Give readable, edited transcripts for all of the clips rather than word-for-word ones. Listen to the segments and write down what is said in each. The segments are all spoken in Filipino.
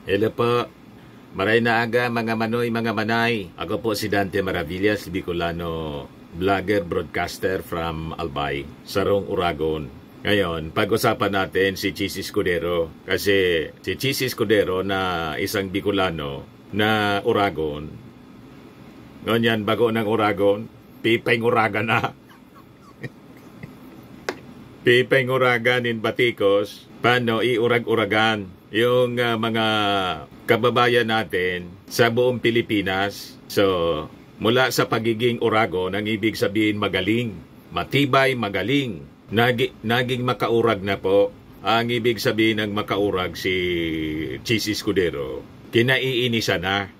Hello po. Maray na aga mga manoy, mga manay. Ako po si Dante Maravillas, Bicolano vlogger, broadcaster from Albay, Sarong, Uragon. Ngayon, pag-usapan natin si Chis Escudero. Kasi si Chis Escudero na isang Bicolano na Uragon. Ngunyan, bago ng Uragon, pipeng Uragan na. Pipeng Uragan in Batikos, paano iurag-uragan yung mga kababayan natin sa buong Pilipinas. So, mula sa pagiging Uragon, ang ibig sabihin magaling, matibay, magaling. Naging makaurag na po. Ang ibig sabihin ng makaurag si Chis Escudero. Kinaiinisa na.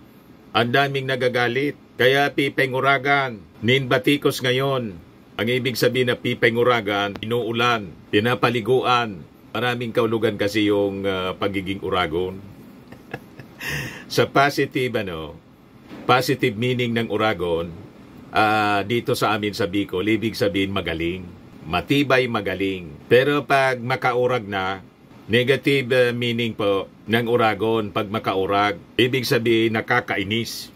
Ang daming nagagalit. Kaya pipeng Uragan, nin Batikos ngayon. Ang ibig sabihin na pipeng Uragan, inuulan, pinapaliguan. Maraming kaulugan kasi yung pagiging Uragon. Sa positive meaning ng Uragon, dito sa amin sa Bicol, ibig sabihin magaling. Matibay, magaling. Pero pag makaurag na, negative meaning po ng Uragon, pag makaurag, ibig sabihin nakakainis.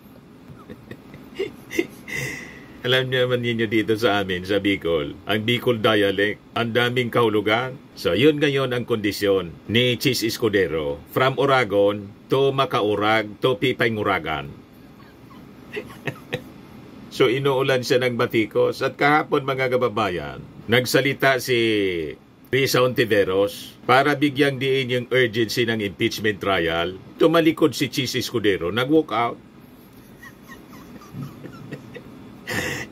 Alam niyo naman ninyo dito sa amin, sa Bicol, ang Bicol dialect, ang daming kahulugan. So, yun ngayon ang kondisyon ni Chis Escudero. From Uragon to makaurag to pipeng Uragan. So, inuulan siya ng Batikos. At kahapon, mga kababayan, nagsalita si Risa Ontiveros para bigyang diin yung urgency ng impeachment trial. Tumalikod si Chis Escudero, nag-walk out.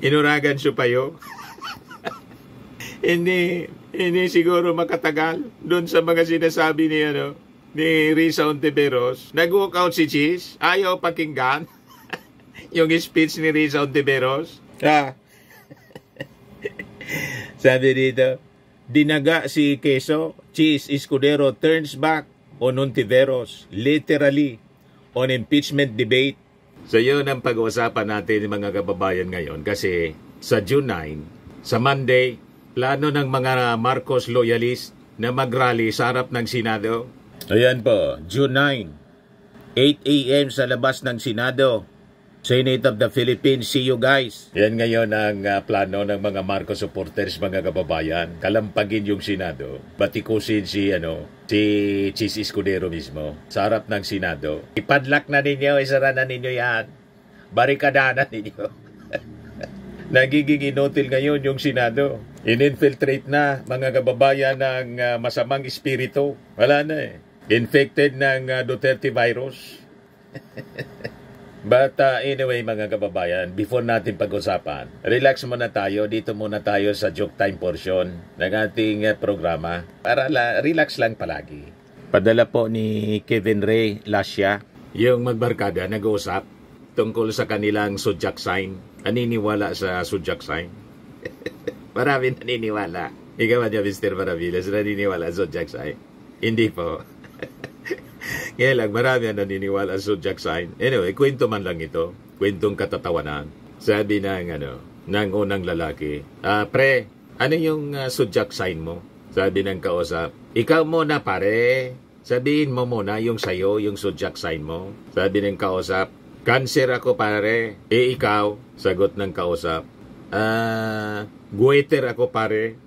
Inuragan siya payo. hindi siguro makatagal doon sa mga sinasabi ni Risa Ontiveros. Nag-walk out si Chis, ayaw pakinggan yung speech ni Risa Ontiveros. Sabi dito, dinaga si Quezon, Chis Escudero turns back on Ontiveros, literally on impeachment debate. So yun ang pag-uusapan natin mga kababayan ngayon kasi sa June 9, sa Monday, plano ng mga Marcos loyalist na mag-rally sa harap ng Senado. Ayan po, June 9, 8 a.m. sa labas ng Senado. Senate of the Philippines, see you guys. Yan ngayon ang plano ng mga Marcos supporters, mga kababayan. Kalampagin yung Senado. Batikusin si Chis Escudero mismo sa harap ng Senado. Ipadlock na ninyo, isara na ninyo yan. Barikada na ninyo. Nagiging inutil ngayon yung Senado. In-infiltrate na mga kababayan ng masamang espiritu. Wala na eh. Infected ng Duterte virus. But anyway mga kababayan, before natin pag-usapan, relax muna tayo. Dito muna tayo sa joke time portion ng ating programa para relax lang palagi. Padala po ni Kevin Ray Lascia, yung magbarkada nag-uusap tungkol sa kanilang zodiac sign. Naniniwala sa zodiac sign? Marami naniniwala. Ikaw ba niya, Mr. Maravillas, naniniwala sa zodiac sign? Hindi po. Kaya lang, marami ang naniniwala sa zodiac sign. Anyway, kwento man lang ito. Kwentong katatawanan. Sabi ng unang lalaki, pre, ano yung zodiac sign mo? Sabi ng kausap, ikaw muna pare. Sabihin mo muna yung sayo, yung zodiac sign mo. Sabi ng kausap, Cancer ako pare. Ikaw? Sagot ng kausap, Goiter ako pare.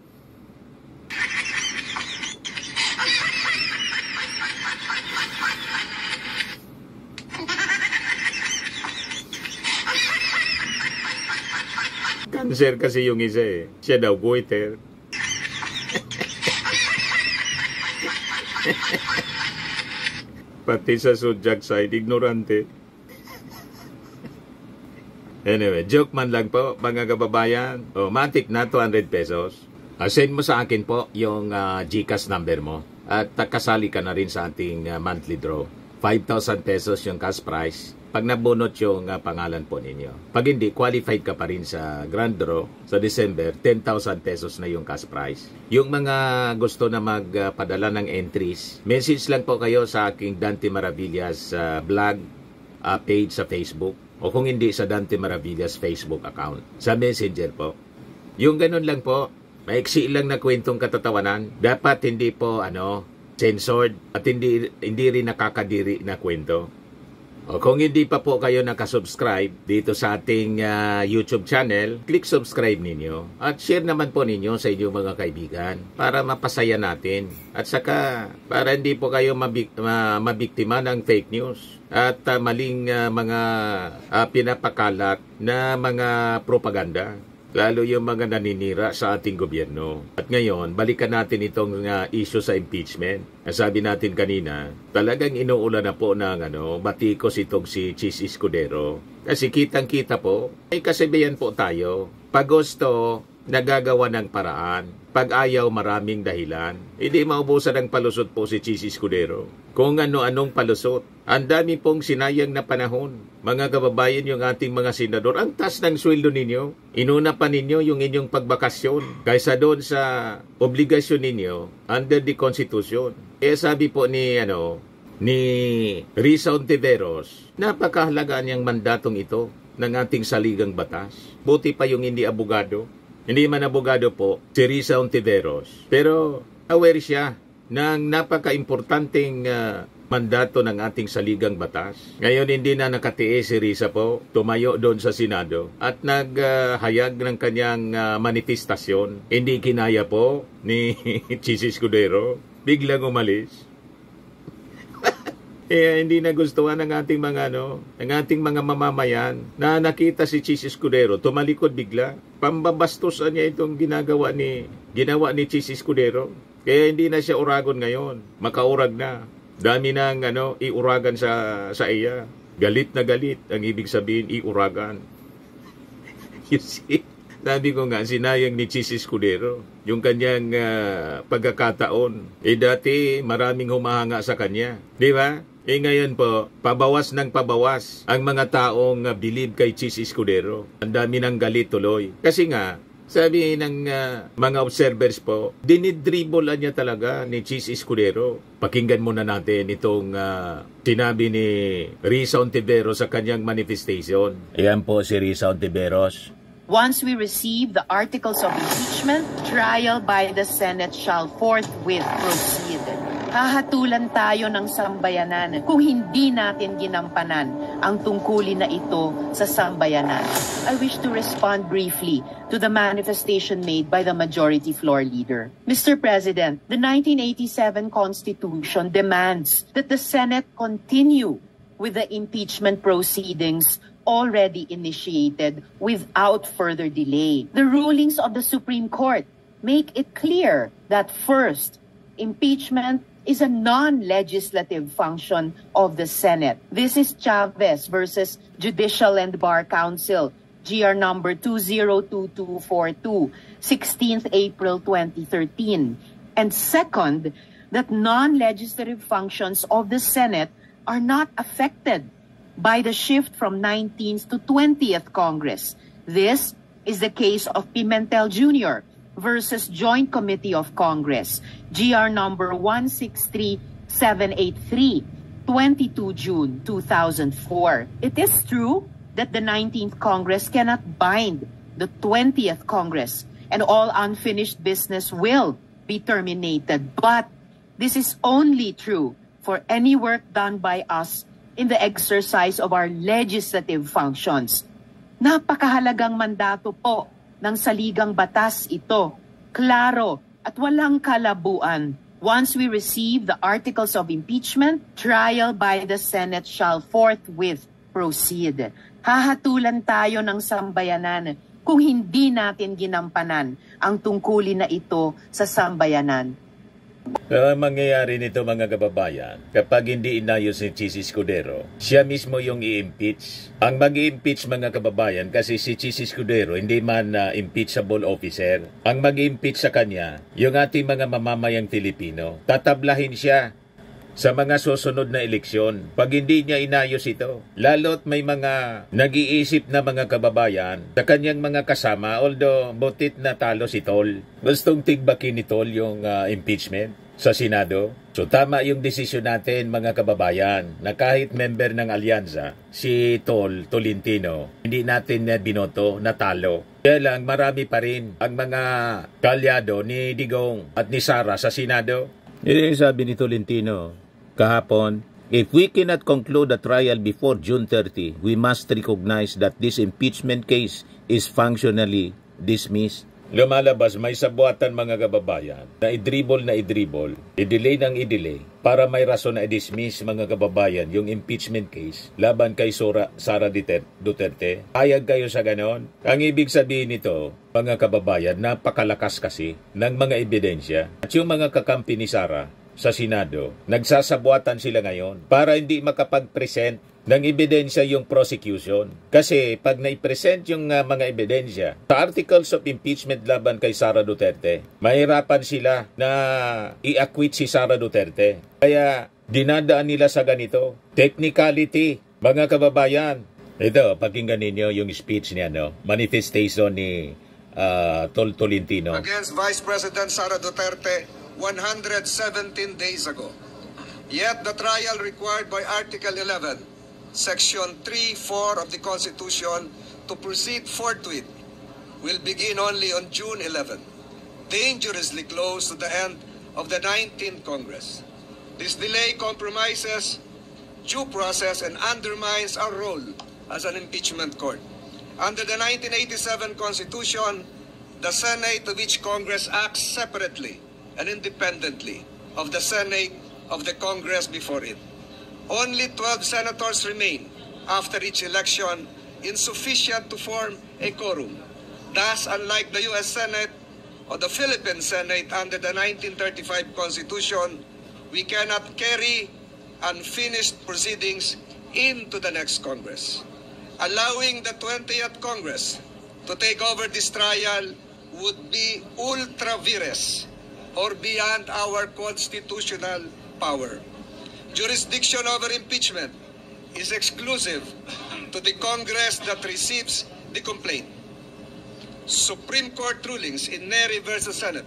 Cancer kasi yung isa eh. Siya daw goiter. Pati sa zodiac sign, ignorante. Anyway, joke man lang po, mga kababayan. Matik na 200 pesos. Send mo sa akin po yung GCash number mo. At kasali ka na rin sa ating monthly draw. 5,000 pesos yung cash prize. Pag nabunot yung pangalan po ninyo. Pag hindi, qualified ka pa rin sa grand draw sa December, 10,000 pesos na yung cash prize. Yung mga gusto na magpadala ng entries, message lang po kayo sa aking Dante Maravillas blog page sa Facebook. O kung hindi, sa Dante Maravillas Facebook account. Sa Messenger po. Yung ganun lang po, maiksi lang na kwentong katatawanan. Dapat hindi po censored at hindi rin nakakadiri na kwento. O kung hindi pa po kayo nakasubscribe dito sa ating YouTube channel, click subscribe ninyo at share naman po ninyo sa inyong mga kaibigan para mapasaya natin at saka para hindi po kayo mabiktima ng fake news at maling mga pinapakalat na mga propaganda. Lalo yung mga naninira sa ating gobyerno. At ngayon, balikan natin itong issue sa impeachment. Sabi natin kanina, talagang inuulan na po ng batikos itong si Chis Escudero. Kasi kitang-kita po, may kasabihan po tayo. Pag gusto, nagagawa ng paraan. Pag ayaw, maraming dahilan. Hindi maubusan ng palusot po si Chis Escudero. Kung ano-anong palusot. Ang dami pong sinayang na panahon. Mga kababayan, yung ating mga senador, ang taas ng sweldo ninyo. Inuna pa ninyo yung inyong pagbakasyon kaysa doon sa obligasyon ninyo under the Constitution. Kaya sabi po ni Risa Ontiveros, napakahalaga niyang mandatong ito ng ating saligang batas. Buti pa yung hindi abogado. Hindi man abogado po, si Risa Ontiveros. Pero aware siya ng napaka-importanting mandato ng ating saligang batas. Ngayon hindi na nakatiis si Risa po, tumayo doon sa Senado at naghayag ng kanyang manifestasyon. Hindi kinaya po ni Chis Escudero, biglang umalis. Hindi nagustuhan ng ating mga mamamayan na nakita si Chis Escudero, tumalikod bigla. Pambabastusan niya itong ginawa ni Chis Escudero. Kaya hindi na siya uragon ngayon, makaurag na. Dami nang iuragan sa iya. Galit na galit, ang ibig sabihin iuragan. You see? Sabi ko nga, sinayang ni Chis Escudero yung kanyang pagkakataon. Dati maraming humahanga sa kanya. Di ba? Ngayon po, pabawas ng pabawas ang mga taong believe kay Chis Escudero. Ang dami ng galit tuloy. Kasi nga, sabi ng mga observers po, dinidribolan niya talaga ni Chis Escudero. Pakinggan muna natin itong sinabi ni Risa Ontiveros sa kanyang manifestation. Ayan po si Risa Ontiveros. Once we receive the articles of impeachment, trial by the Senate shall forthwith proceed. Hahatulan tayo ng sambayanan kung hindi natin ginampanan ang tungkulin na ito sa sambayanan. I wish to respond briefly to the manifestation made by the majority floor leader. Mr. President, the 1987 Constitution demands that the Senate continue with the impeachment proceedings already initiated without further delay. The rulings of the Supreme Court make it clear that first, impeachment is a non-legislative function of the Senate. This is Chavez versus Judicial and Bar Council, GR number 202242, 16th April 2013. And second, that non-legislative functions of the Senate are not affected by the shift from 19th to 20th Congress. This is the case of Pimentel Jr. versus Joint Committee of Congress, GR number 163783, 22 June 2004. It is true that the 19th Congress cannot bind the 20th Congress and all unfinished business will be terminated. But this is only true for any work done by us in the exercise of our legislative functions. Napakahalagang mandato po ng saligang batas ito, klaro at walang kalabuan. Once we receive the articles of impeachment, trial by the Senate shall forthwith proceed. Hahatulan tayo ng sambayanan kung hindi natin ginampanan ang tungkulin na ito sa sambayanan. Mangyayari nito mga kababayan, kapag hindi inayos ni Chis Escudero, siya mismo yung i-impeach. Ang mag-i-impeach mga kababayan, kasi si Chis Escudero hindi man impeachable officer. Ang mag-i-impeach sa kanya, yung ating mga mamamayang Pilipino. Tatablahin siya sa mga susunod na eleksyon pag hindi niya inayos ito. Lalo't may mga nag-iisip na mga kababayan sa kanyang mga kasama, although butit na talo si Tol. Gustong tigbakin ni Tol yung impeachment sa Senado. So tama yung desisyon natin mga kababayan na kahit member ng alyansa, si Tol Tolentino, hindi natin binoto na talo. Kaya lang marami pa rin ang mga kalyado ni Digong at ni Sara sa Senado. Yung sabi ni Tolentino kahapon, if we cannot conclude the trial before June 30, we must recognize that this impeachment case is functionally dismissed. Lumalabas may sabuatan mga kababayan na i-dribble, i-delay ng i-delay para may rason na i-dismiss mga kababayan yung impeachment case laban kay Sara Duterte. Ayag kayo sa ganon? Ang ibig sabihin nito, mga kababayan, napakalakas kasi ng mga ebidensya. At yung mga kakampi ni Sara sa Senado, nagsasabuatan sila ngayon para hindi makapag-present ng ebidensya yung prosecution. Kasi pag na-present yung mga ebidensya sa articles of impeachment laban kay Sara Duterte, mahirapan sila na i-acquit si Sara Duterte. Kaya dinadaan nila sa ganito. Technicality, mga kababayan. Ito, pakinggan ninyo yung speech niya, manifestation ni Tolentino. Against Vice President Sara Duterte 117 days ago. Yet the trial required by Article 11, Section 3(4) of the Constitution to proceed forthwith will begin only on June 11, dangerously close to the end of the 19th Congress. This delay compromises due process and undermines our role as an impeachment court. Under the 1987 Constitution, the Senate of each Congress acts separately and independently of the Senate of the Congress before it. Only 12 senators remain after each election, insufficient to form a quorum. Thus, unlike the U.S. Senate or the Philippine Senate under the 1935 Constitution, we cannot carry unfinished proceedings into the next Congress. Allowing the 20th Congress to take over this trial would be ultra vires or beyond our constitutional power. Jurisdiction over impeachment is exclusive to the Congress that receives the complaint. Supreme Court rulings in Neri versus Senate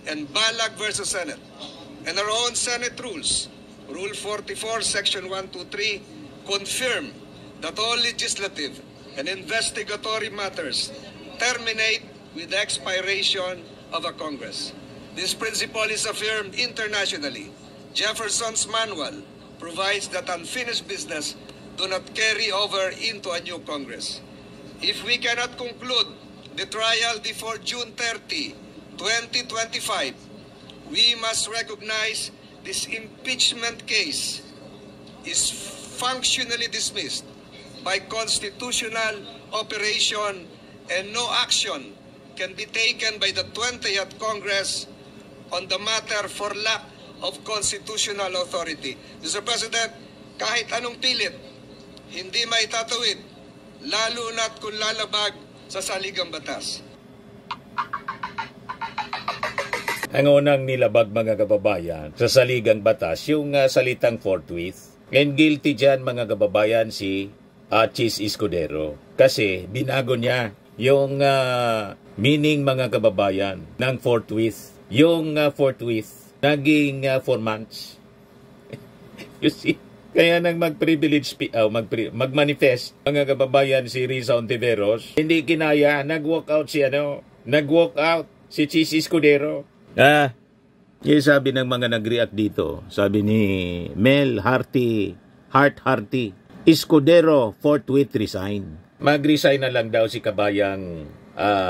and Balag versus Senate and our own Senate rules, Rule 44, Section 123, confirm that all legislative and investigatory matters terminate with the expiration of a Congress. This principle is affirmed internationally. Jefferson's Manual provides that unfinished business do not carry over into a new Congress. If we cannot conclude the trial before June 30, 2025, we must recognize this impeachment case is functionally dismissed by constitutional operation and no action can be taken by the 20th Congress on the matter for lack of constitutional authority. Mr. President, kahit anong pilit, hindi maitatawid, lalo na't kung lalabag sa saligang batas. Ang unang nilabag mga kababayan sa saligang batas, yung salitang forthwith. And guilty dyan mga kababayan si Chis Escudero. Kasi binago niya yung meaning mga kababayan ng forthwith. Yung forthwith naging 4 months. You see? Kaya nang mag-privilege, mag-manifest, mga kababayan si Risa Ontiveros, hindi kinaya, nag-walk out si Chis Escudero. Yung sabi ng mga nag-react dito, sabi ni Mel Hearty, Escudero forthwith resign. Mag-resign na lang daw si kabayang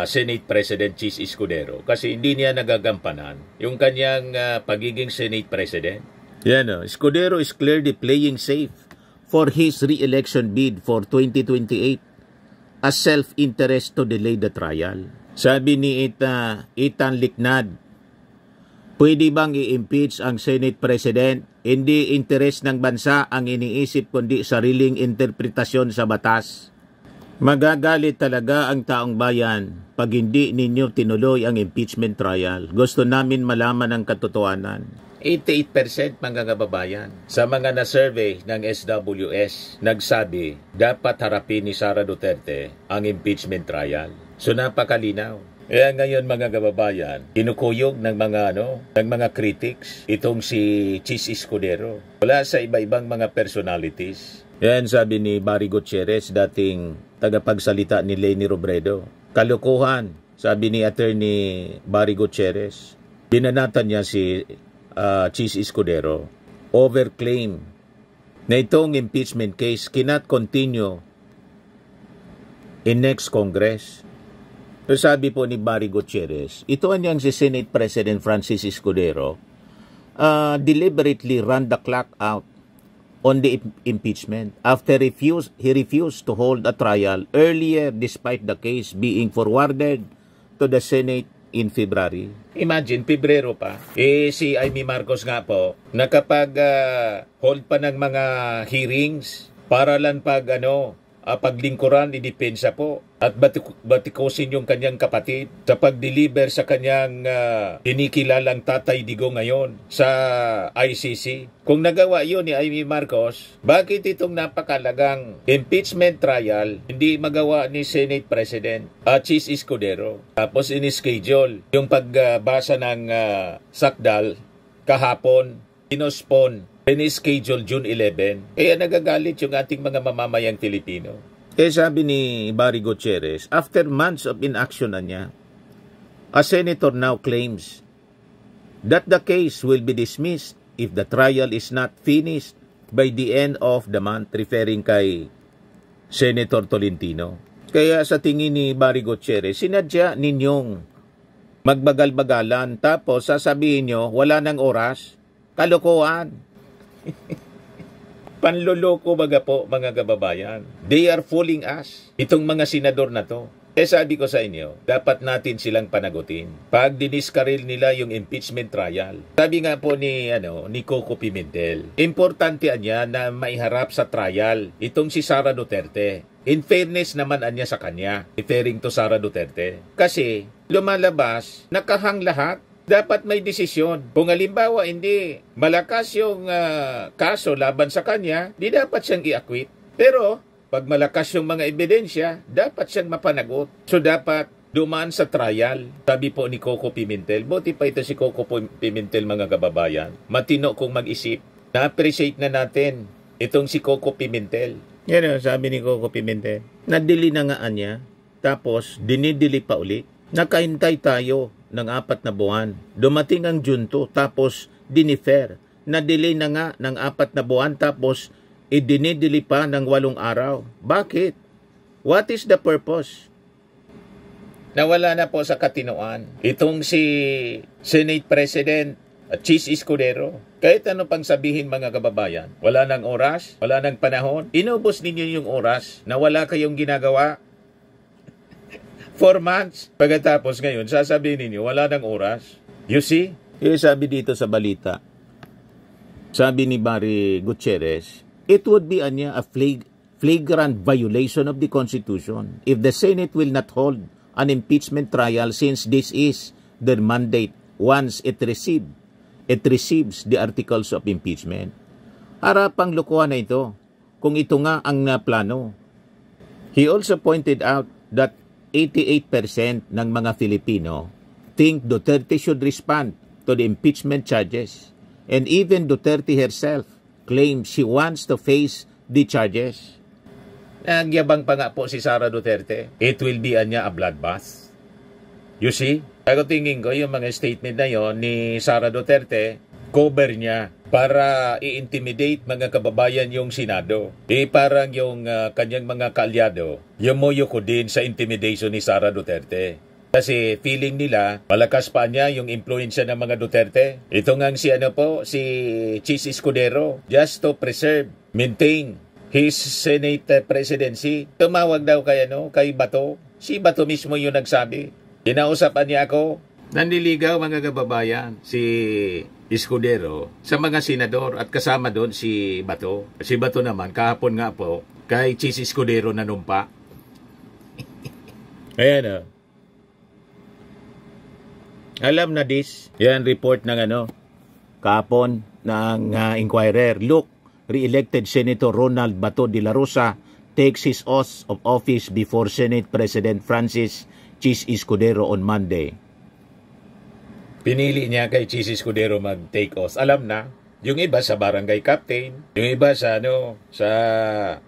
Senate President Chis Escudero kasi hindi niya nagagampanan yung kanyang pagiging Senate President. Yan Escudero is clearly playing safe for his re-election bid for 2028 as self-interest to delay the trial. Sabi ni Ethan Liknad, pwede bang i-impeach ang Senate President? Hindi interes ng bansa ang iniisip kundi sariling interpretasyon sa batas. Magagalit talaga ang taong bayan pag hindi ninyo tinuloy ang impeachment trial. Gusto namin malaman ang katotohanan. 88% mga kababayan sa mga na-survey ng SWS nagsabi dapat harapin ni Sara Duterte ang impeachment trial. So napakalinaw. Kaya ngayon mga kababayan, kinukuyog ng mga critics itong si Chis Escudero. Wala sa iba-ibang mga personalities. Yan sabi ni Barry Gutierrez, dating tagapagsalita ni Leni Robredo. Kalukuhan, sabi ni Attorney Barry Gutierrez. Binanatan niya si Chis Escudero, overclaim na itong impeachment case cannot continue in next Congress. So sabi po ni Barry Gutierrez, ito niyang si Senate President Francis Escudero deliberately run the clock out on the impeachment after he refused to hold a trial earlier despite the case being forwarded to the Senate in February. Imagine, Pebrero pa. Si Amy Marcos nga po, nakapag-hold pa ng mga hearings para lang paglingkuran, idepensa po at batikusin yung kanyang kapatid sa pag-deliver sa kanyang inikilalang Tatay Digong ngayon sa ICC. Kung nagawa yun ni Amy Marcos, bakit itong napakalagang impeachment trial hindi magawa ni Senate President Chis Escudero? Tapos in-schedule yung pagbasa ng sakdal kahapon, inospon, schedule June 11. Kaya nagagalit yung ating mga mamamayang Pilipino. Sabi ni Barry Gutierrez, after months of inaction na niya, a senator now claims that the case will be dismissed if the trial is not finished by the end of the month, referring kay Senator Tolentino. Kaya sa tingin ni Barry Gutierrez, sinadya ninyong magbagal-bagalan tapos sasabihin nyo, wala nang oras, kalokohan. Panloloko baga po mga kababayan. They are fooling us. Itong mga senador na to. Sabi ko sa inyo, dapat natin silang panagutin. Pag diniskaril nila yung impeachment trial. Sabi nga po ni Coco Pimentel, importante niya na maiharap sa trial itong si Sara Duterte. In fairness naman niya sa kanya, referring to Sara Duterte. Kasi lumalabas, nakahang lahat. Dapat may desisyon. Kung halimbawa hindi malakas yung kaso laban sa kanya, di dapat siyang i-acquit. Pero pag malakas yung mga ebidensya, dapat siyang mapanagot. So dapat dumaan sa trial. Sabi po ni Coco Pimentel, buti pa ito si Coco Pimentel mga kababayan. Matino kung mag-isip. Na-appreciate na natin itong si Coco Pimentel. Yan sabi ni Coco Pimentel. Nadili na nga niya, tapos dinidili pa ulit. Nakahintay tayo ng 4 na buwan. Dumating ang June 2, tapos dinifer. Na-delay na nga ng 4 na buwan, tapos idinidili pa ng 8 araw. Bakit? What is the purpose? Nawala na po sa katinoan. Itong si Senate President Chis Escudero. Kahit ano pang sabihin mga kababayan, wala nang oras, wala nang panahon. Inubos ninyo yung oras na wala kayong ginagawa. 4 months. Pagkatapos ngayon, sasabihin ninyo, wala nang oras. You see? Sabi dito sa balita, sabi ni Barry Gutierrez, it would be a flagrant violation of the Constitution if the Senate will not hold an impeachment trial since this is their mandate once it receives the articles of impeachment. Harapang lokohan na ito kung ito nga ang plano. He also pointed out that 88% ng mga Filipino think Duterte should respond to the impeachment charges. And even Duterte herself claims she wants to face the charges. Nagyabang pa nga po si Sara Duterte. It will be a bloodbath. You see? Ako tingin ko yung mga statement na yon ni Sara Duterte, cover niya para i-intimidate mga kababayan yung Senado. Parang yung kanyang mga kaalyado, yumuyo ko din sa intimidation ni Sara Duterte. Kasi feeling nila, malakas pa niya yung influensya ng mga Duterte. Ito nga si Chis Escudero, just to maintain his Senate presidency. Tumawag daw kay Bato. Si Bato mismo yung nagsabi. Kinausapan niya ako. Nanliligaw mga kababayan si Escudero sa mga senador at kasama doon si Bato. Si Bato naman kahapon nga po kay Chis Escudero nanumpa. Ayan Alam na this. Yan report ng kahapon ng Inquirer. Look, re-elected Senator Ronald Bato de la Rosa takes his oath of office before Senate President Francis Chis Escudero on Monday. Pinili niya kay Chis Escudero mag-take oath. Alam na, yung iba sa barangay captain, yung iba sa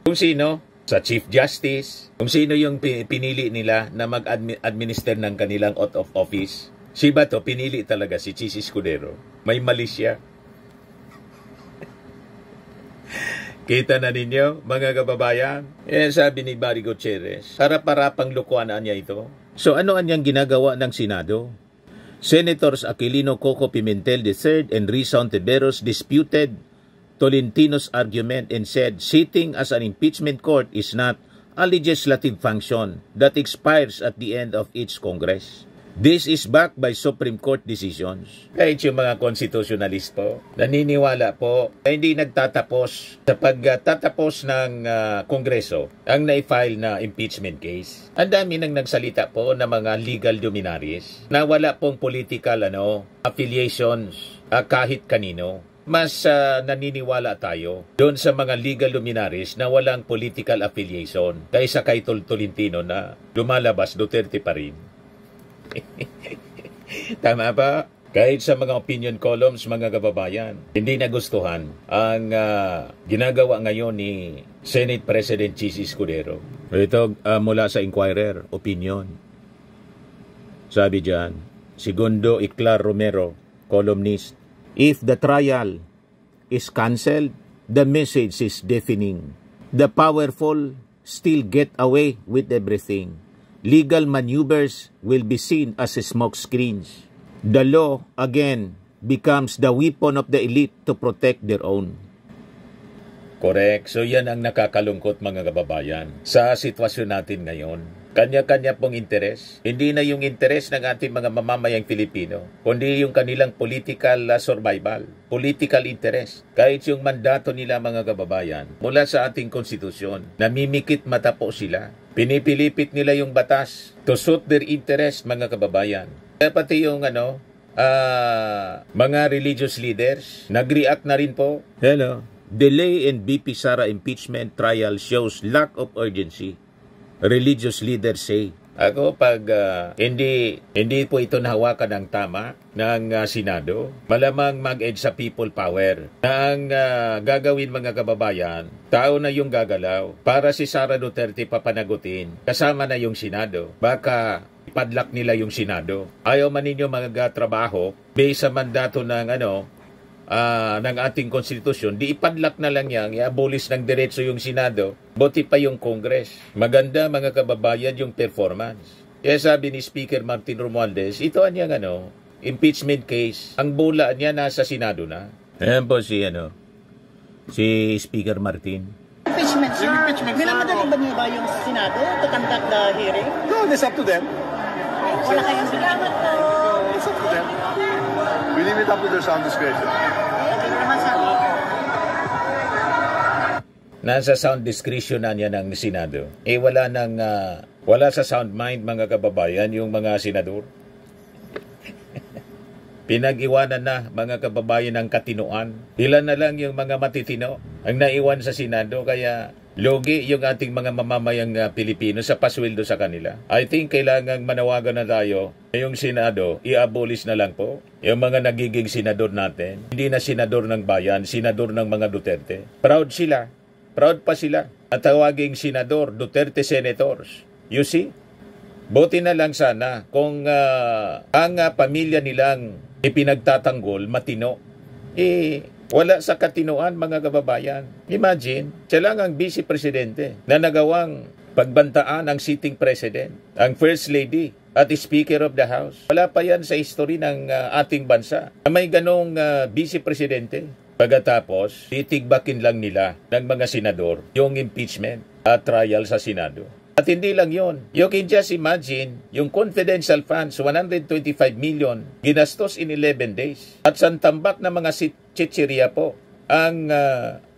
kung sino, sa Chief Justice, kung sino yung pinili nila na mag-administer ng kanilang oath of office. Si Bato, pinili talaga si Chis Escudero. May mali siya. Kita na ninyo, mga kababayan? Sabi ni Barry Gutierrez, harap-harapang lukuanan niya ito. So ano anyang ginagawa ng Senado? Senators Aquilino Coco Pimentel III and Risa Ontiveros disputed Tolentino's argument and said sitting as an impeachment court is not a legislative function that expires at the end of each Congress. This is backed by Supreme Court decisions. Kahit yung mga konstitutionalist po, naniniwala po na hindi nagtatapos sa pagtatapos ng Kongreso ang na-file na impeachment case. Ang dami nang nagsalita po na mga legal luminaries na wala pong political affiliations kahit kanino. Mas naniniwala tayo doon sa mga legal luminaries na walang political affiliation kaysa kay Tolentino na lumalabas Duterte pa rin. Tama ba? Kahit sa mga opinion columns, mga kababayan, hindi nagustuhan ang ginagawa ngayon ni Senate President Chis Escudero. Ito mula sa Inquirer, opinion. Sabi dyan, Segundo Iclar Romero, columnist, if the trial is cancelled, the message is deafening. The powerful still get away with everything. Legal maneuvers will be seen as smoke screens. The law, again, becomes the weapon of the elite to protect their own. Correct. So yan ang nakakalungkot, mga kababayan. Sa sitwasyon natin ngayon, kanya-kanya pong interes. Hindi na yung interes ng ating mga mamamayang Pilipino, kundi yung kanilang political survival, political interest. Kahit yung mandato nila, mga kababayan, mula sa ating konstitusyon, namimikit mata po sila. Pinipilipit nila yung batas to suit their interest, mga kababayan. Pati yung mga religious leaders, nag-react na rin po. Hello. Delay in BP Sara impeachment trial shows lack of urgency. Religious leaders say. Ako, pag hindi po ito nahawakan ng tama ng Senado, malamang mag-edge sa people power. Na ang gagawin, mga kababayan, tao na yung gagalaw para si Sara Duterte papanagutin. Kasama na yung Senado. Baka ipadlock nila yung Senado. Ayaw man ninyo mga trabaho based sa mandato ng ng ating konstitusyon, di ipadlock na lang yan, i-abolish ng diretso yung Senado, buti pa yung Congress. Maganda, mga kababayan, yung performance. Kaya sabi ni Speaker Martin Romualdez, ito anyang impeachment case, ang bula niya nasa Senado na. Ayan po si Speaker Martin. Impeachment, sir. Minamadali ba niyo ba yung Senado to conduct the hearing? No, it's up to them. Wala kayong salamat po. It's up to them. We leave it up to their sound discretion. Okay naman, sir. Nasa sound discretion na niya ng Senado. Wala sa sound mind, mga kababayan, yung mga senador. Pinag-iwanan na, mga kababayan, ng katinoan. Ilan na lang yung mga matitino ang naiwan sa Senado, kaya logi yung ating mga mamamayang Pilipino sa pasweldo sa kanila. I think kailangang manawagan na tayo yung Senado, i-abolish na lang po. Yung mga nagiging senador natin, hindi na senador ng bayan, senador ng mga Duterte. Proud sila. Proud pa sila. At tawaging senador, Duterte Senators. You see? Buti na lang sana kung ang pamilya nilang ipinagtatanggol, matino. Wala sa katinoan, mga kababayan. Imagine, siya lang ang vice presidente na nagawang pagbantaan ang sitting president, ang first lady at speaker of the house. Wala pa yan sa history ng ating bansa. May ganong vice presidente. Pagkatapos, titigbakin lang nila ng mga senador yung impeachment at trial sa Senado. At hindi lang yon. You can just imagine, yung confidential funds, 125 million, ginastos in 11 days. At santambak na mga chichirya po ang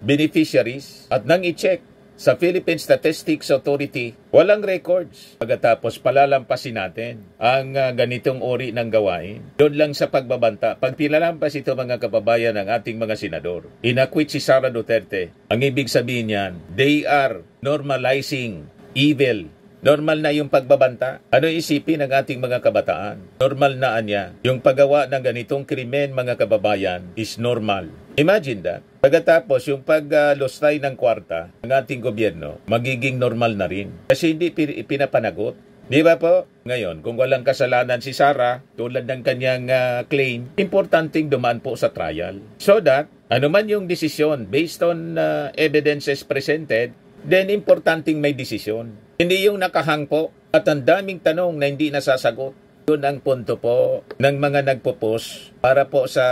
beneficiaries. At nang i-check sa Philippine Statistics Authority, walang records. Pagkatapos palalampasin natin ang ganitong ori ng gawain. Doon lang sa pagbabanta. Pag pinalampas ito, mga kababayan, ng ating mga senador, inakwit si Sara Duterte. Ang ibig sabihin niyan, they are normalizing evil. Normal na yung pagbabanta. Ano isipin ng ating mga kabataan? Normal na niya. Yung paggawa ng ganitong krimen, mga kababayan, is normal. Imagine that. Pagkatapos, yung paglustay ng kwarta ng ating gobyerno, magiging normal na rin. Kasi hindi pinapanagot. Di ba po? Ngayon, kung walang kasalanan si Sara, tulad ng kanyang claim, importanteng dumaan po sa trial. So that, anuman yung desisyon based on evidences presented, then importanteng may desisyon. Hindi yung nakahang po at ang daming tanong na hindi nasasagot. Yun ang punto po ng mga nagpo-post para po sa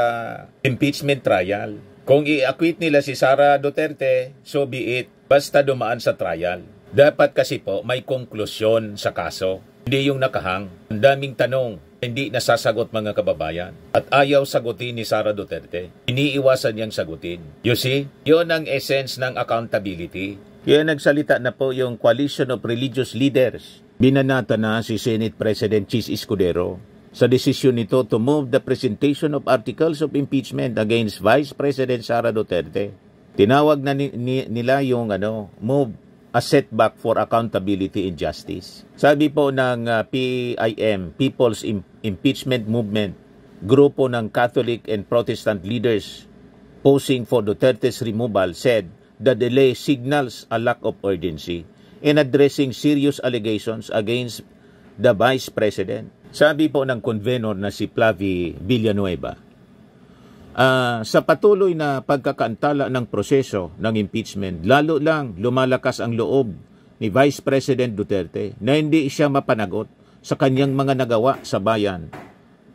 impeachment trial. Kung i-acquit nila si Sara Duterte, so be it. Basta dumaan sa trial. Dapat kasi po may konklusyon sa kaso. Hindi yung nakahang. Ang daming tanong, hindi nasasagot mga kababayan. At ayaw sagutin ni Sara Duterte. Iniiwasan niyang sagutin. You see, yun ang essence ng accountability. Kaya nagsalita na po yung Coalition of Religious Leaders. Binanata na si Senate President Chis Escudero sa desisyon nito to move the presentation of articles of impeachment against Vice President Sara Duterte. Tinawag na nila yung move a setback for accountability and justice. Sabi po ng PIM, People's Impeachment Movement, grupo ng Catholic and Protestant leaders posing for Duterte's removal, said the delay signals a lack of urgency in addressing serious allegations against the Vice President. Sabi po ng convenor na si Flavie Villanueva, sa patuloy na pagkakaantala ng proseso ng impeachment, lalo lang lumalakas ang loob ni Vice President Duterte na hindi siya mapanagot sa kanyang mga nagawa sa bayan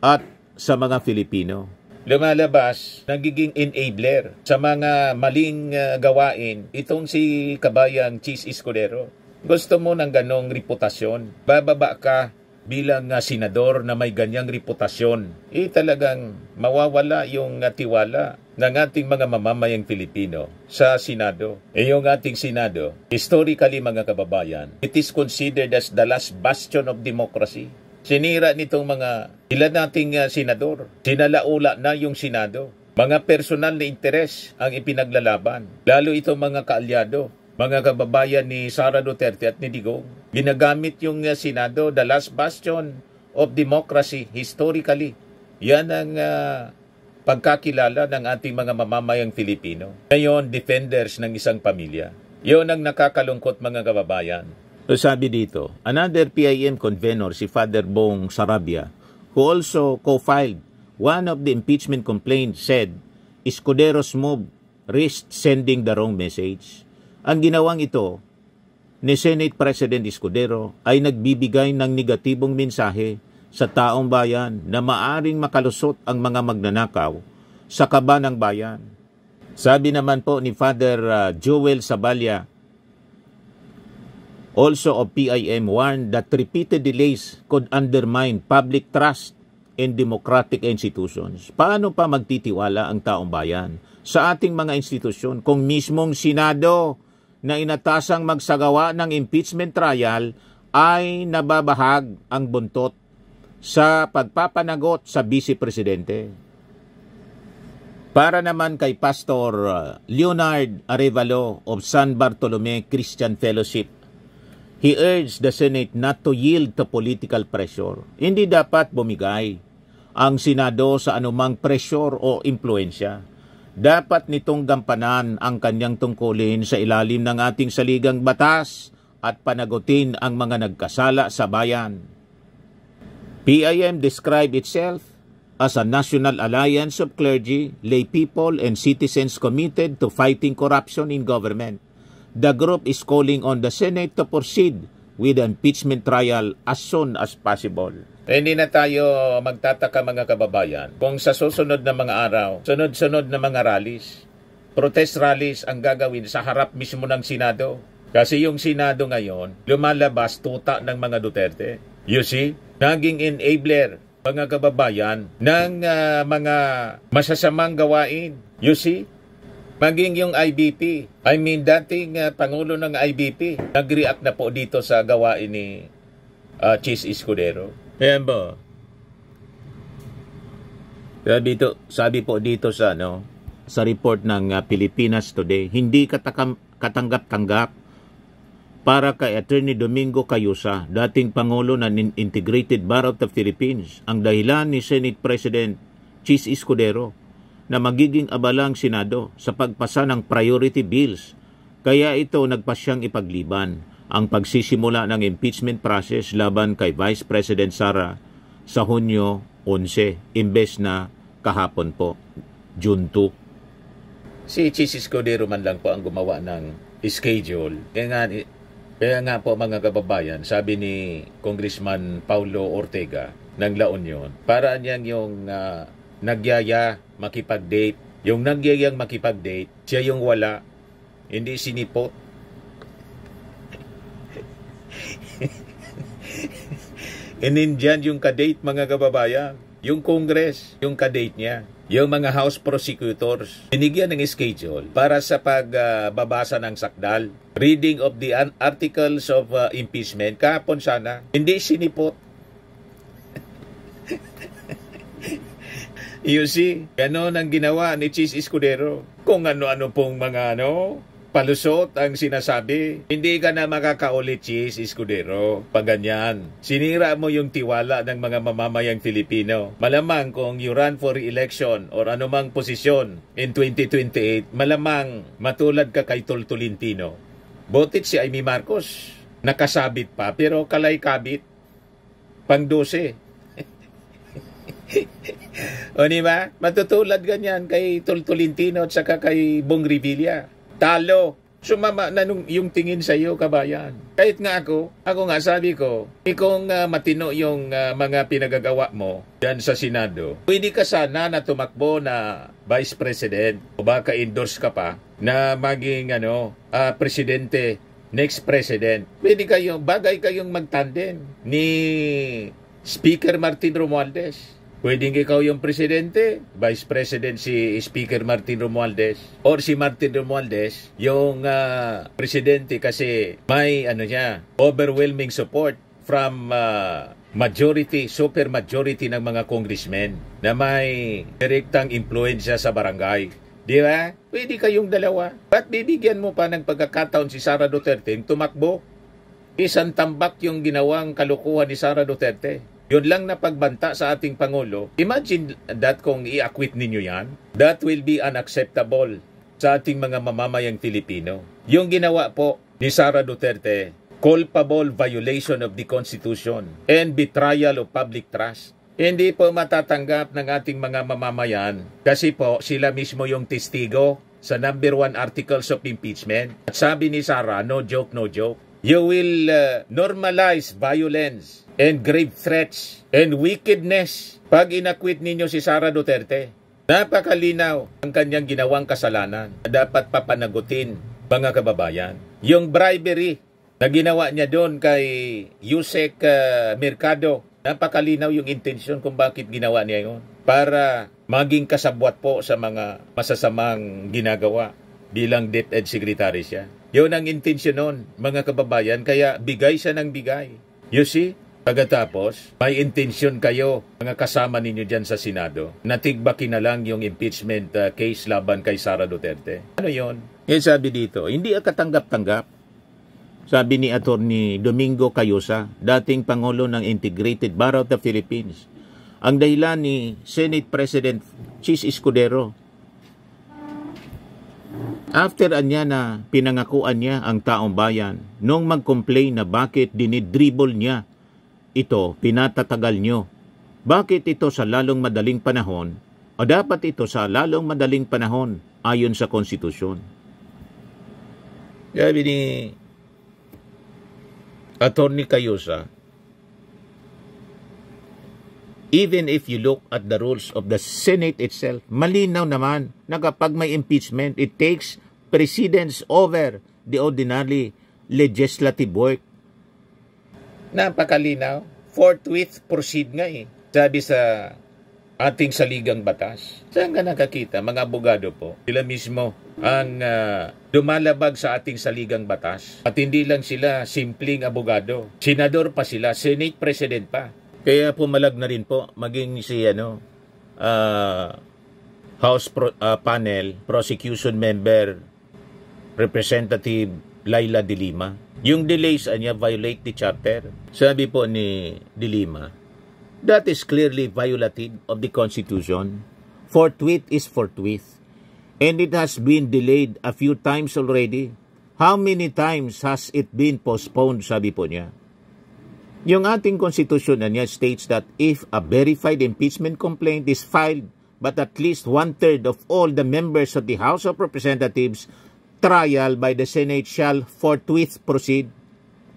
at sa mga Filipino. Lumalabas, nagiging enabler sa mga maling gawain itong si kabayang Chis Escudero. Gusto mo ng ganong reputasyon? Bababa ka bilang senador na may ganyang reputasyon, talagang mawawala yung tiwala ng ating mga mamamayang Pilipino sa Senado. Yung ating Senado, historically mga kababayan, it is considered as the last bastion of democracy. Sinira nitong mga ilan nating senador. Sinalaula na yung Senado. Mga personal na interes ang ipinaglalaban. Lalo itong mga kaalyado, mga kababayan ni Sara Duterte at ni Digong. Ginagamit yung Senado, the last bastion of democracy historically. Yan ang pagkakilala ng ating mga mamamayang Filipino. Ngayon, defenders ng isang pamilya. Yun ang nakakalungkot mga kababayan. So sabi dito, another PIM convenor, si Father Bong Sarabia, who also co-filed one of the impeachment complaints, said Escudero's move risked sending the wrong message. Ang ginawang ito ni Senate President Escudero ay nagbibigay ng negatibong mensahe sa taong bayan na maaring makalusot ang mga magnanakaw sa kaba ng bayan. Sabi naman po ni Father Joel Saballa, also of PIM, warned that repeated delays could undermine public trust in democratic institutions. Paano pa magtitiwala ang taong bayan sa ating mga institusyon kung mismong Senado na inatasang magsagawa ng impeachment trial ay nababahag ang buntot sa pagpapanagot sa Vice Presidente? Para naman kay Pastor Leonard Arevalo of San Bartolome Christian Fellowship, he urged the Senate not to yield to political pressure. Hindi dapat bumigay ang Senado sa anumang pressure o impluensya. Dapat nitong gampanan ang kanyang tungkulin sa ilalim ng ating saligang batas at panagutin ang mga nagkasala sa bayan. PIM described itself as a national alliance of clergy, lay people, and citizens committed to fighting corruption in government. The group is calling on the Senate to proceed with the impeachment trial as soon as possible. Hindi na tayo magtataka mga kababayan kung sa susunod na mga araw, sunod-sunod na mga rallies, protest rallies ang gagawin sa harap mismo ng Senado. Kasi yung Senado ngayon, lumalabas tuta ng mga Duterte. You see, naging enabler mga kababayan ng mga masasamang gawain. You see, maging yung IBP, dating Pangulo ng IBP, nag-react na po dito sa gawain ni Chis Escudero. Ayan ba? Sabi po dito sa report ng Pilipinas Today, hindi katanggap-tanggap para kay Attorney Domingo Cayusa, dating Pangulo ng Integrated Bar of the Philippines, ang dahilan ni Senate President Chis Escudero na magiging abala ang Senado sa pagpasa ng priority bills. Kaya ito nagpasyang ipagliban. ang pagsisimula ng impeachment process laban kay Vice President Sara sa Hunyo 11, imbes na kahapon po, June 2. Si Chis Escudero man lang po ang gumawa ng schedule. Kaya nga po mga kababayan, sabi ni Congressman Paulo Ortega ng La Union, para niyang yung nagyaya makipag-date. Yung nagyayang makipag-date, siya yung wala, hindi sinipot. Inindyan yung kadate mga kababayan. Yung Congress, yung kadate niya. Yung mga House prosecutors, binigyan ng schedule para sa pagbabasa ng sakdal. Reading of the articles of impeachment. Kahapon sana. Hindi sinipot. You see, ganon ang ginawa ni Chis Escudero. Kung ano-ano pong mga palusot ang sinasabi. Hindi ka na makakaulit, Chis Escudero. Pag ganyan, sinira mo yung tiwala ng mga mamamayang Filipino. Malamang kung you run for re-election or anumang posisyon in 2028, malamang matulad ka kay Tolentino. Botit si Amy Marcos. Nakasabit pa, pero kalay-kabit. Pang-12. O diba? Matutulad ganyan kay Tolentino at saka kay Bong Revilla. Talo. Sumama na yung tingin sa iyo, kabayan. Kahit nga ako nga sabi ko, kung matino yung mga pinagagawa mo dyan sa Senado, pwede ka sana na tumakbo na Vice President o baka endorse ka pa na maging presidente, next president. Pwede bagay kayong magtandem ni Speaker Martin Romualdez. Pwedeng ikaw yung presidente, vice president si Speaker Martin Romualdez, or si Martin Romualdez yung presidente kasi may overwhelming support from super majority ng mga congressmen na may direktang impluensya sa barangay. Di ba? Pwede kayong dalawa. Ba't bibigyan mo pa ng pagkakataon si Sara Duterte tumakbo? Isang tambak yung ginawang kalukuhan ni Sara Duterte. Yun lang na pagbanta sa ating Pangulo. Imagine that kung i-acquit ninyo yan. That will be unacceptable sa ating mga mamamayang Filipino. Yung ginawa po ni Sara Duterte, culpable violation of the Constitution and betrayal of public trust. Hindi po matatanggap ng ating mga mamamayan kasi po sila mismo yung testigo sa number 1 articles of impeachment. At sabi ni Sara, no joke, no joke. You will normalize violence and grave threats and wickedness pag inakwit ninyo si Sara Duterte. Napakalinaw ang kanyang ginawang kasalanan na dapat papanagutin, mga kababayan. Yung bribery na ginawa niya doon kay Yusek Mercado, napakalinaw yung intensyon kung bakit ginawa niya yun. Para maging kasabwat po sa mga masasamang ginagawa bilang DepEd Secretary siya. Yun ang intensyon nun, mga kababayan, kaya bigay siya ng bigay. You see? Pagkatapos, may intensyon kayo, mga kasama ninyo dyan sa Senado, natigbakin na lang yung impeachment case laban kay Sara Duterte. Ano yon? Yan sabi dito, hindi katanggap-tanggap. Sabi ni Attorney Domingo Cayosa, dating Pangulo ng Integrated Bar of the Philippines, ang dahilan ni Senate President Chis Escudero, after anya na pinangakuan niya ang taong bayan, nung mag-complain na bakit dinidribble niya ito, pinatatagal nyo. Bakit ito sa lalong madaling panahon o dapat ito sa lalong madaling panahon ayon sa konstitusyon? Sabi ni Attorney Cayosa, even if you look at the rules of the Senate itself, malinaw naman na kapag may impeachment, it takes precedence over the ordinary legislative work. Napakalinaw. Forthwith proceed nga eh. Sabi sa ating saligang batas. Saan ka nakakita? Mga abogado po. Sila mismo ang dumalabag sa ating saligang batas. At hindi lang sila simpleng abogado. Senador pa sila. Senate President pa. Kaya pumalag na rin po maging si House panel prosecution member Representative Laila De Lima. Yung delays niya violate the charter. Sabi po ni De Lima, that is clearly violative of the Constitution. Forthwith is forthwith. And it has been delayed a few times already. How many times has it been postponed, sabi po niya. Yung ating konstitusyon na niya states that if a verified impeachment complaint is filed but at least 1/3 of all the members of the House of Representatives, trial by the Senate shall forthwith proceed.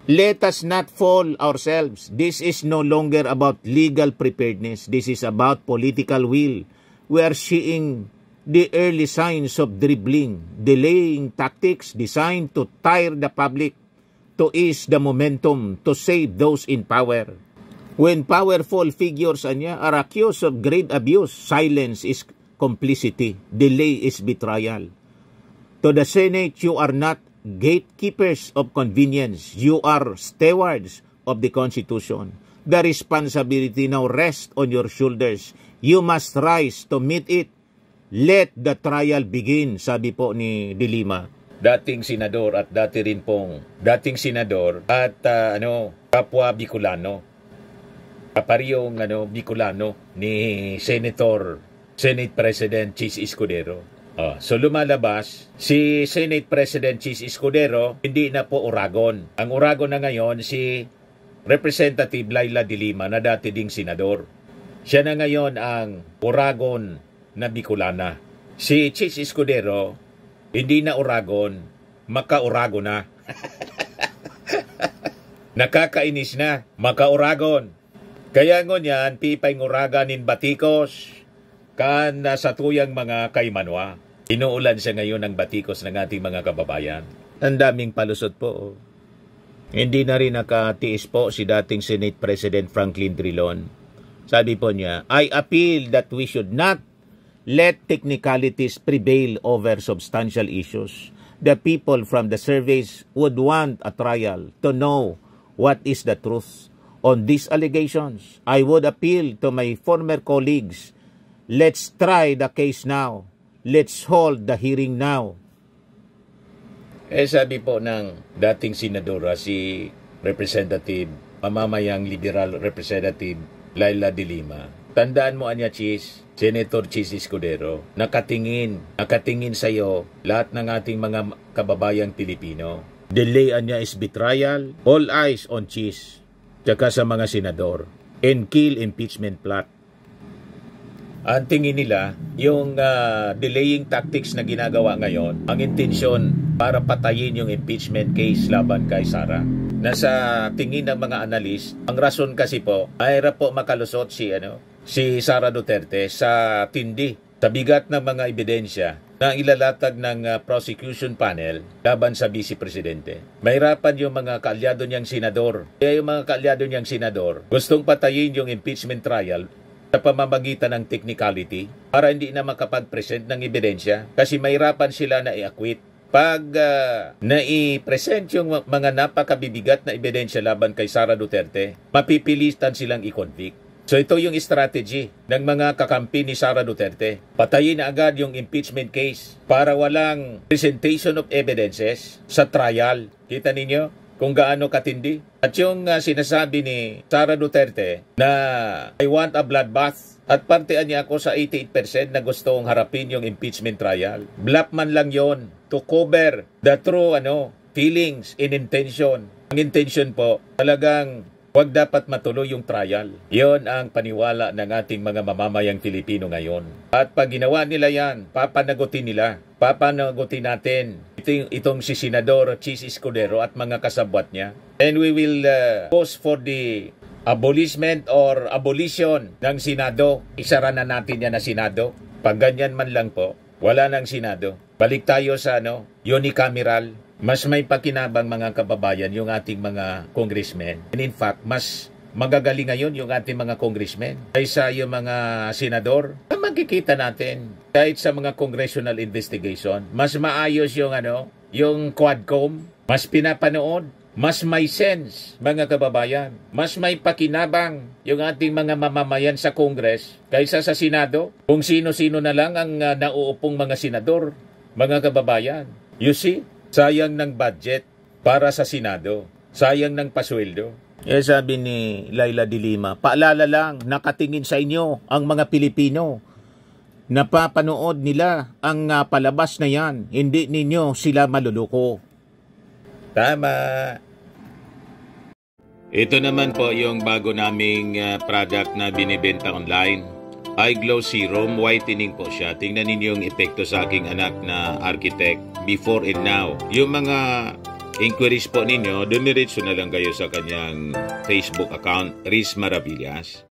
Let us not fool ourselves. This is no longer about legal preparedness. This is about political will. We are seeing the early signs of dribbling, delaying tactics designed to tire the public, to ease the momentum, to save those in power. When powerful figures are accused of great abuse, silence is complicity, delay is betrayal. To the Senate, you are not gatekeepers of convenience. You are stewards of the Constitution. The responsibility now rests on your shoulders. You must rise to meet it. Let the trial begin, sabi po ni De Lima. Dating senador at dating senador at kapwa Bicolano. Kaparehong Bicolano ni Senate President Chis Escudero. So lumalabas, si Senate President Chis Escudero, hindi na po Uragon. Ang Uragon na ngayon, si Representative Laila De Lima na dati ding senador. Siya na ngayon ang Uragon na Bicolana. Si Chis Escudero, hindi na Uragon, maka-Uragon na. Nakakainis na, maka-Uragon. Kaya ngunyan, pipay nguraganin batikos, kan sa tuyang mga kaymanwa. Inuulan siya ngayon ng batikos ng ating mga kababayan. Ang daming palusot po. Hindi na rin nakatiis po si dating Senate President Franklin Drilon. Sabi po niya, I appeal that we should not let technicalities prevail over substantial issues. The people from the surveys would want a trial to know what is the truth. On these allegations, I would appeal to my former colleagues, let's try the case now. Let's hold the hearing now. Sabi po ng dating senadora si Representative, mamamayang liberal Representative Laila De Lima. Tandaan mo anya Chis, Senator Chis Escudero, nakatingin sa iyo lahat ng ating mga kababayang Pilipino. Delay anya is betrayal. All eyes on Chis, tsaka sa mga senador. And kill impeachment plot. Ang tingin nila, yung delaying tactics na ginagawa ngayon, ang intensyon para patayin yung impeachment case laban kay Sara. Nasa tingin ng mga analyst, ang rason kasi po, ay po makalusot si Sara Duterte sa tindi, sa bigat ng mga ebidensya na ilalatag ng prosecution panel laban sa Vice Presidente. Mahirapan yung mga kaalyado niyang senador. Kaya yung mga kaalyado niyang senador, gustong patayin yung impeachment trial sa pamamagitan ng technicality para hindi na makapag-present ng ebidensya kasi mahirapan sila na i-acquit. Pag nai-present yung mga napakabibigat na ebidensya laban kay Sara Duterte, mapipilitan silang i-convict. So ito yung strategy ng mga kakampi ni Sara Duterte. Patayin na agad yung impeachment case para walang presentation of evidences sa trial. Kita ninyo kung gaano katindi. At yung sinasabi ni Sara Duterte na I want a bloodbath at partian niya ako sa 88% na gustong harapin yung impeachment trial. Bluff man lang yon to cover the true feelings and intention. Ang intention po talagang huwag dapat matuloy yung trial. Yon ang paniwala ng ating mga mamamayang Pilipino ngayon. At pag ginawa nila yan, papanagutin natin itong si Senador Chis Escudero at mga kasabwat niya. And we will pause for the abolishment or abolition ng Senado. Isara na natin yan na Senado. Pag ganyan man lang po, wala ng Senado. Balik tayo sa unicameral. Mas may pakinabang mga kababayan yung ating mga congressmen. And in fact, mas magagaling ngayon yung ating mga congressmen kaysa yung mga senador. Magkikita natin kahit sa mga congressional investigation, mas maayos yung Quadcom, mas pinapanood, mas may sense mga kababayan, mas may pakinabang yung ating mga mamamayan sa Congress kaysa sa Senado. Kung sino-sino na lang ang nauupong mga senador, mga kababayan. You see? Sayang ng budget para sa Senado. Sayang ng pasweldo. Sabi ni Laila De Lima, paalala lang, nakatingin sa inyo ang mga Pilipino. Napapanood nila ang palabas na yan. Hindi ninyo sila maluluko. Tama. Ito naman po yung bago naming product na binibenta online. Eye Glow Serum, whitening po siya. Tingnan ninyo yung epekto sa aking anak na architect before and now. Yung mga inquiries po ninyo, dumiretso na lang kayo sa kanyang Facebook account, Riz Maravillas.